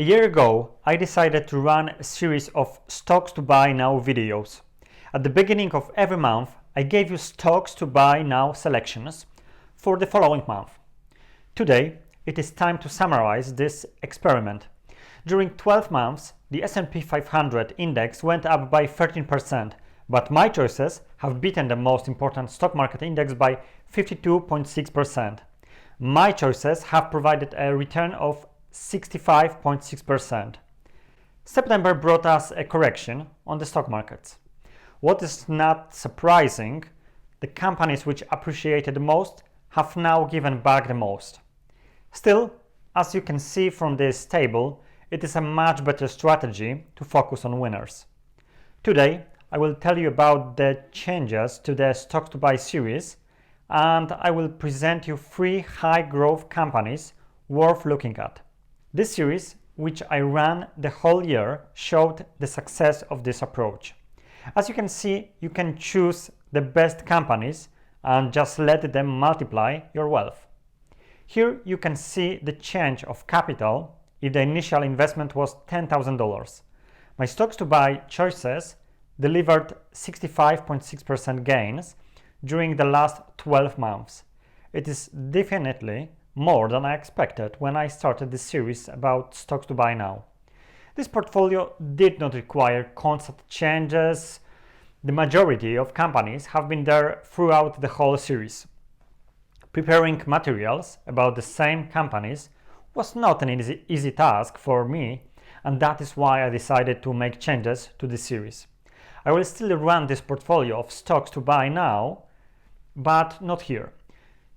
A year ago, I decided to run a series of stocks to buy now videos. At the beginning of every month, I gave you stocks to buy now selections for the following month. Today, it is time to summarize this experiment. During 12 months, the S&P 500 index went up by 13%, but my choices have beaten the most important stock market index by 52.6%. My choices have provided a return of 65.6%. September brought us a correction on the stock markets. What is not surprising, the companies which appreciated the most have now given back the most. Still, as you can see from this table, it is a much better strategy to focus on winners. Today, I will tell you about the changes to the Stocks to Buy series, and I will present you 3 high-growth companies worth looking at. This series, which I ran the whole year, showed the success of this approach. As you can see, you can choose the best companies and just let them multiply your wealth. Here you can see the change of capital if the initial investment was $10,000. My stocks to buy choices delivered 65.6% gains during the last 12 months. It is definitely more than I expected when I started this series about stocks to buy now. This portfolio did not require constant changes. The majority of companies have been there throughout the whole series. Preparing materials about the same companies was not an easy task for me, and that is why I decided to make changes to this series. I will still run this portfolio of stocks to buy now, but not here.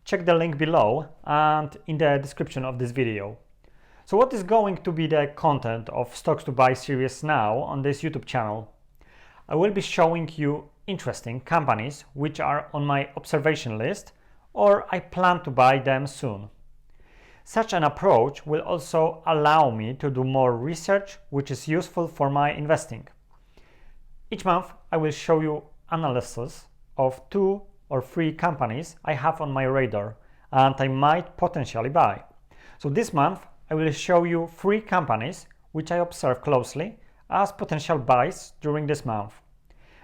Check the link below and in the description of this video. So what is going to be the content of Stocks to Buy series now on this YouTube channel? I will be showing you interesting companies which are on my observation list, or I plan to buy them soon. Such an approach will also allow me to do more research, which is useful for my investing. Each month I will show you analysis of 2 or 3 companies I have on my radar and I might potentially buy. So this month I will show you 3 companies which I observe closely as potential buys during this month.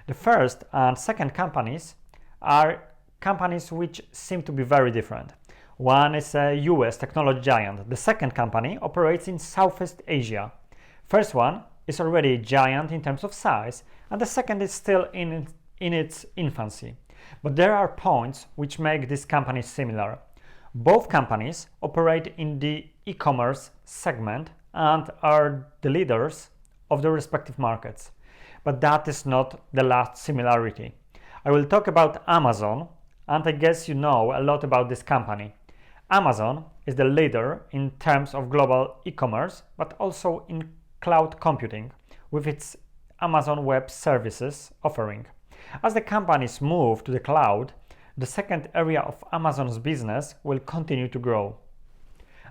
The first and second companies are companies which seem to be very different. One is a US technology giant. The second company operates in Southeast Asia. First one is already a giant in terms of size, and the second is still in its infancy. But there are points which make these companies similar. Both companies operate in the e-commerce segment and are the leaders of their respective markets. But that is not the last similarity. I will talk about Amazon, and I guess you know a lot about this company. Amazon is the leader in terms of global e-commerce, but also in cloud computing with its Amazon Web Services offering. As the companies move to the cloud, the second area of Amazon's business will continue to grow.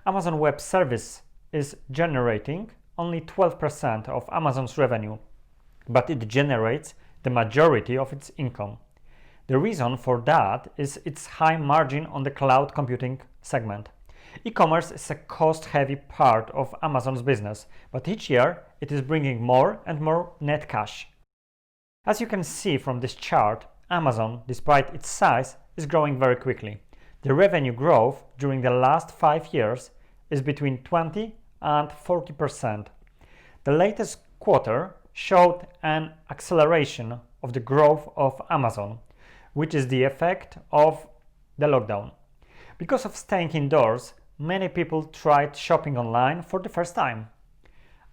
Amazon Web Service is generating only 12% of Amazon's revenue, but it generates the majority of its income. The reason for that is its high margin on the cloud computing segment. E-commerce is a cost-heavy part of Amazon's business, but each year it is bringing more and more net cash. As you can see from this chart, Amazon, despite its size, is growing very quickly. The revenue growth during the last 5 years is between 20 and 40%. The latest quarter showed an acceleration of the growth of Amazon, which is the effect of the lockdown. Because of staying indoors, many people tried shopping online for the first time.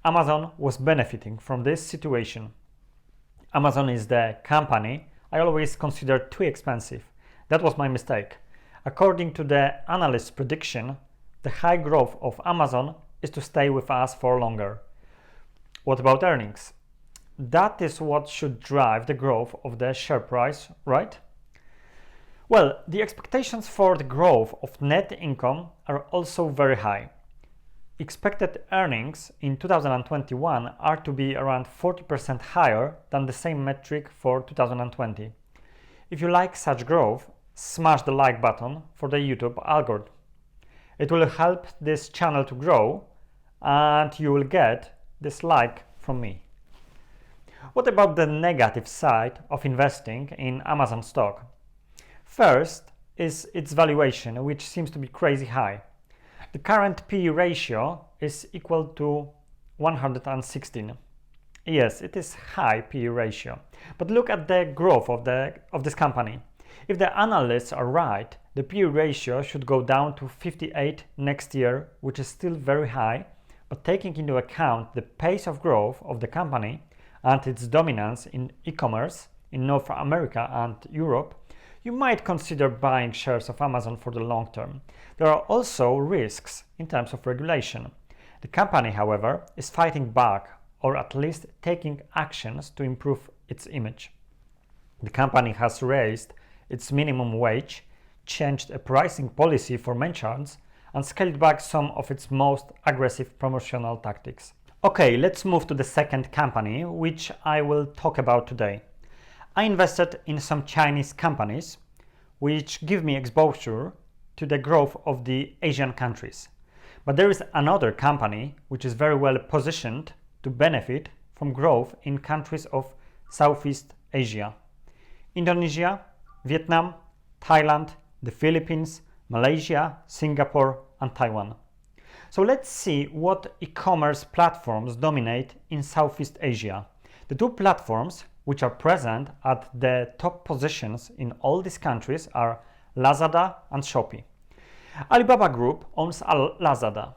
Amazon was benefiting from this situation. Amazon is the company I always considered too expensive. That was my mistake. According to the analyst's prediction, the high growth of Amazon is to stay with us for longer. What about earnings? That is what should drive the growth of the share price, right? Well, the expectations for the growth of net income are also very high. Expected earnings in 2021 are to be around 40% higher than the same metric for 2020. If you like such growth, smash the like button for the YouTube algorithm. It will help this channel to grow and you will get this like from me. What about the negative side of investing in Amazon stock? First is its valuation, which seems to be crazy high. The current PE ratio is equal to 116. Yes, it is high PE ratio, but look at the growth of this company. If the analysts are right, the PE ratio should go down to 58 next year, which is still very high, but taking into account the pace of growth of the company and its dominance in e-commerce in North America and Europe, you might consider buying shares of Amazon for the long term. There are also risks in terms of regulation. The company, however, is fighting back, or at least taking actions to improve its image. The company has raised its minimum wage, changed a pricing policy for merchants, and scaled back some of its most aggressive promotional tactics. Okay, let's move to the second company, which I will talk about today. I invested in some Chinese companies, which give me exposure to the growth of the Asian countries. But there is another company which is very well positioned to benefit from growth in countries of Southeast Asia: Indonesia, Vietnam, Thailand, the Philippines, Malaysia, Singapore, and Taiwan. So let's see what e-commerce platforms dominate in Southeast Asia. The two platforms which are present at the top positions in all these countries are Lazada and Shopee. Alibaba Group owns Lazada.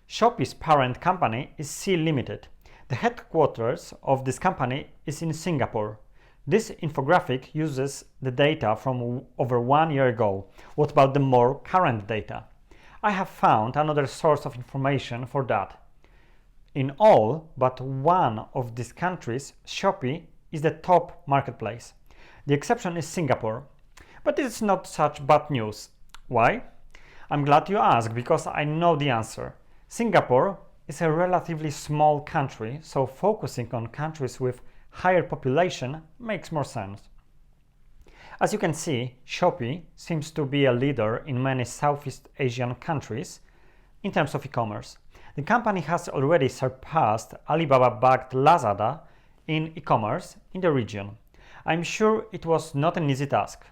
Shopee's parent company is Sea Limited. The headquarters of this company is in Singapore. This infographic uses the data from over 1 year ago. What about the more current data? I have found another source of information for that. In all but one of these countries, Shopee is the top marketplace. The exception is Singapore. But it is not such bad news. Why? I'm glad you asked, because I know the answer. Singapore is a relatively small country, so focusing on countries with higher population makes more sense. As you can see, Shopee seems to be a leader in many Southeast Asian countries in terms of e-commerce. The company has already surpassed Alibaba-backed Lazada in e-commerce in the region. I'm sure it was not an easy task,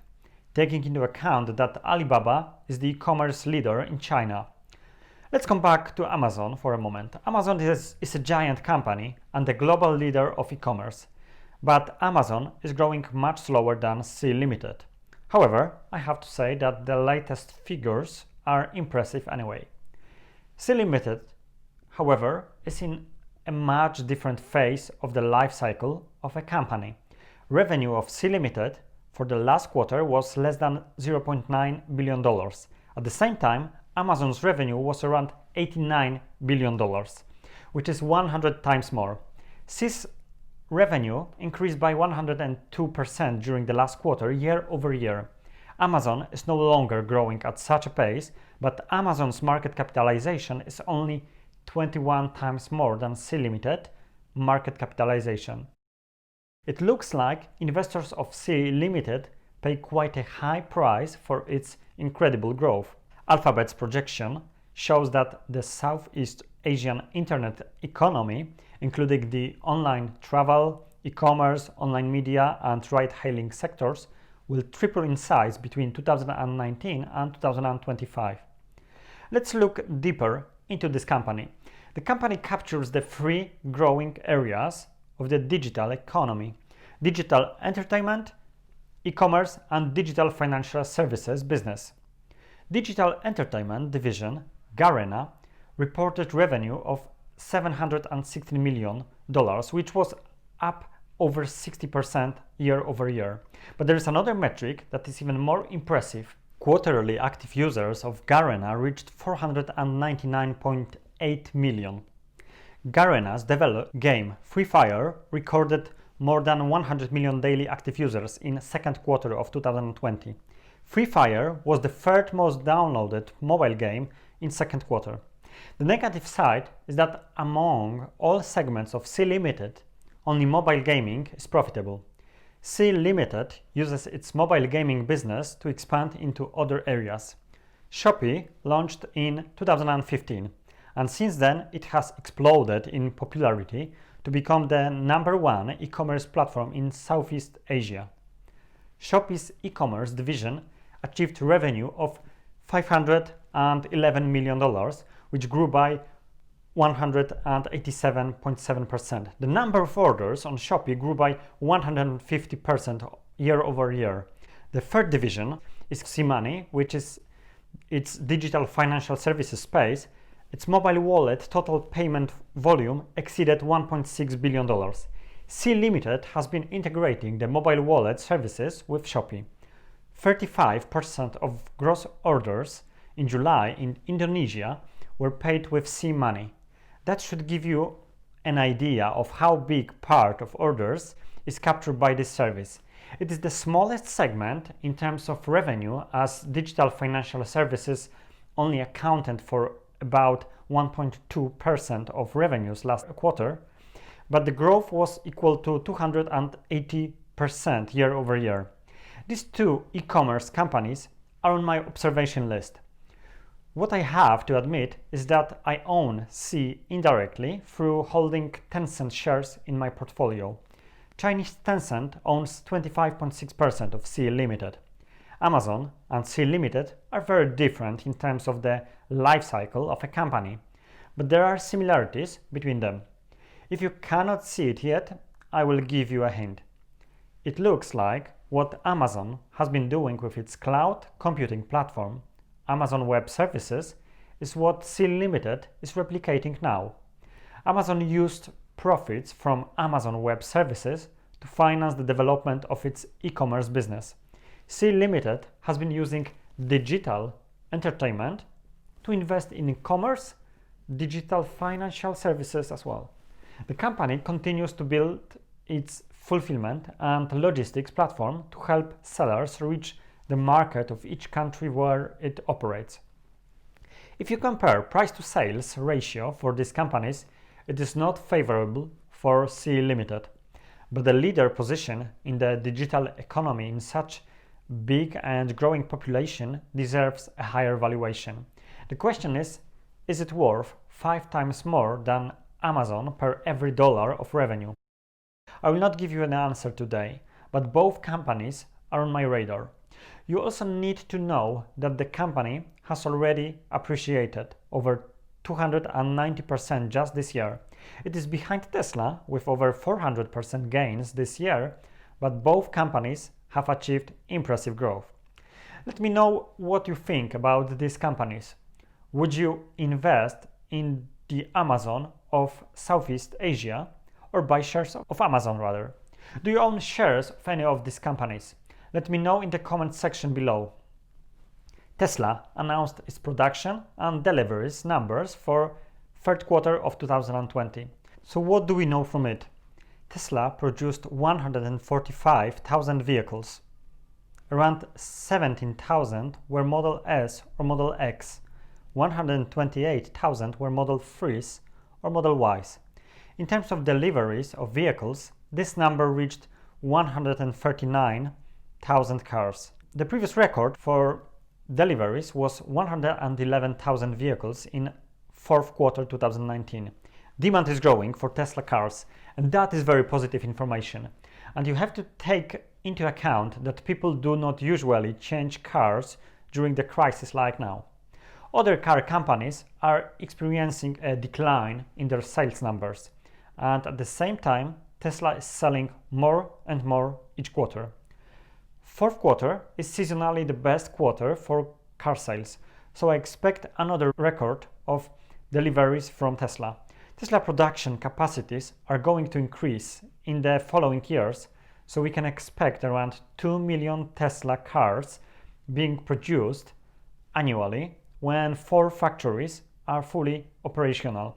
taking into account that Alibaba is the e-commerce leader in China. Let's come back to Amazon for a moment. Amazon is a giant company and the global leader of e-commerce, but Amazon is growing much slower than Sea Limited. However, I have to say that the latest figures are impressive anyway. Sea Limited, however, is in a much different phase of the life cycle of a company. Revenue of Sea Limited for the last quarter was less than $0.9 billion. At the same time, Amazon's revenue was around $89 billion, which is 100 times more. Sea's revenue increased by 102% during the last quarter, year over year. Amazon is no longer growing at such a pace, but Amazon's market capitalization is only 21 times more than Sea Limited market capitalization. It looks like investors of Sea Limited pay quite a high price for its incredible growth. Alphabet's projection shows that the Southeast Asian internet economy, including the online travel, e-commerce, online media, and ride-hailing sectors, will triple in size between 2019 and 2025. Let's look deeper into this company. The company captures the three growing areas of the digital economy: digital entertainment, e-commerce, and digital financial services business. Digital entertainment division, Garena, reported revenue of $716 million, which was up over 60% year over year. But there is another metric that is even more impressive. Quarterly active users of Garena reached 499.8 million. Garena's developed game Free Fire recorded more than 100 million daily active users in the second quarter of 2020. Free Fire was the third most downloaded mobile game in second quarter. The negative side is that among all segments of Sea Limited, only mobile gaming is profitable. Sea Limited uses its mobile gaming business to expand into other areas. Shopee launched in 2015. and since then it has exploded in popularity to become the #1 e-commerce platform in Southeast Asia. Shopee's e-commerce division achieved revenue of $511 million, which grew by 187.7%. The number of orders on Shopee grew by 150% year over year. The third division is SeaMoney, which is its digital financial services space. Its mobile wallet total payment volume exceeded $1.6 billion. Sea Limited has been integrating the mobile wallet services with Shopee. 35% of gross orders in July in Indonesia were paid with SeaMoney. That should give you an idea of how big part of orders is captured by this service. It is the smallest segment in terms of revenue, as digital financial services only accounted for about 1.2% of revenues last quarter, but the growth was equal to 280% year over year. These two e-commerce companies are on my observation list. What I have to admit is that I own Sea indirectly through holding Tencent shares in my portfolio. Chinese Tencent owns 25.6% of Sea Limited. Amazon and Sea Limited are very different in terms of the life cycle of a company, but there are similarities between them. If you cannot see it yet, I will give you a hint. It looks like what Amazon has been doing with its cloud computing platform, Amazon Web Services, is what Sea Limited is replicating now. Amazon used profits from Amazon Web Services to finance the development of its e-commerce business. Sea Limited has been using digital entertainment to invest in e-commerce, digital financial services as well. The company continues to build its fulfillment and logistics platform to help sellers reach the market of each country where it operates. If you compare price to sales ratio for these companies, it is not favorable for Sea Limited, but the leader position in the digital economy in such big and growing population deserves a higher valuation. The question is it worth 5 times more than Amazon per every dollar of revenue? I will not give you an answer today, but both companies are on my radar. You also need to know that the company has already appreciated over 290% just this year. It is behind Tesla with over 400% gains this year, but both companies have achieved impressive growth. Let me know what you think about these companies. Would you invest in the Amazon of Southeast Asia or buy shares of Amazon rather? Do you own shares of any of these companies? Let me know in the comment section below. Tesla announced its production and deliveries numbers for third quarter of 2020. So what do we know from it? Tesla produced 145,000 vehicles. Around 17,000 were Model S or Model X. 128,000 were Model 3s or Model Ys. In terms of deliveries of vehicles, this number reached 139,000 cars. The previous record for deliveries was 111,000 vehicles in fourth quarter 2019. Demand is growing for Tesla cars, and that is very positive information. And you have to take into account that people do not usually change cars during the crisis like now. Other car companies are experiencing a decline in their sales numbers, and at the same time, Tesla is selling more and more each quarter. Fourth quarter is seasonally the best quarter for car sales, so I expect another record of deliveries from Tesla. Tesla production capacities are going to increase in the following years, so we can expect around 2 million Tesla cars being produced annually when 4 factories are fully operational.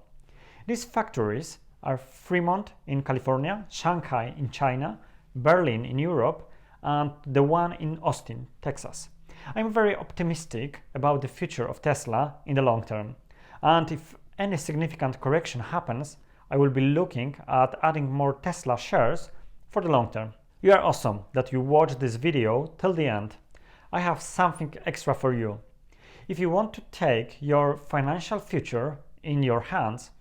These factories are Fremont in California, Shanghai in China, Berlin in Europe, and the one in Austin, Texas. I'm very optimistic about the future of Tesla in the long term, and if any significant correction happens, I will be looking at adding more Tesla shares for the long term. You are awesome that you watched this video till the end. I have something extra for you. If you want to take your financial future in your hands,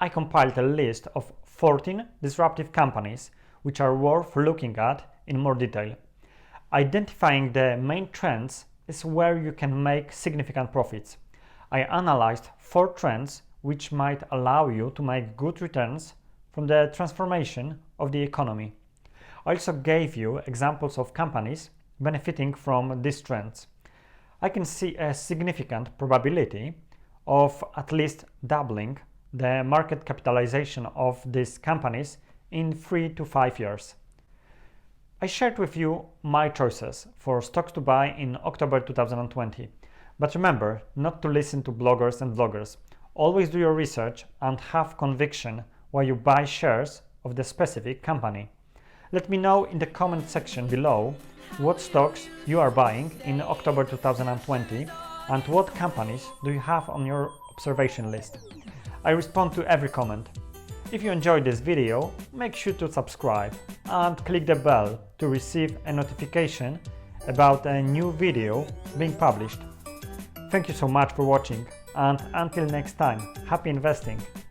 I compiled a list of 14 disruptive companies which are worth looking at in more detail. Identifying the main trends is where you can make significant profits. I analyzed 4 trends which might allow you to make good returns from the transformation of the economy. I also gave you examples of companies benefiting from these trends. I can see a significant probability of at least doubling the market capitalization of these companies in 3 to 5 years. I shared with you my choices for stocks to buy in October 2020. But remember not to listen to bloggers and vloggers. Always do your research and have conviction while you buy shares of the specific company. Let me know in the comment section below what stocks you are buying in October 2020 and what companies do you have on your observation list. I respond to every comment. If you enjoyed this video, make sure to subscribe and click the bell to receive a notification about a new video being published. Thank you so much for watching, and until next time, happy investing!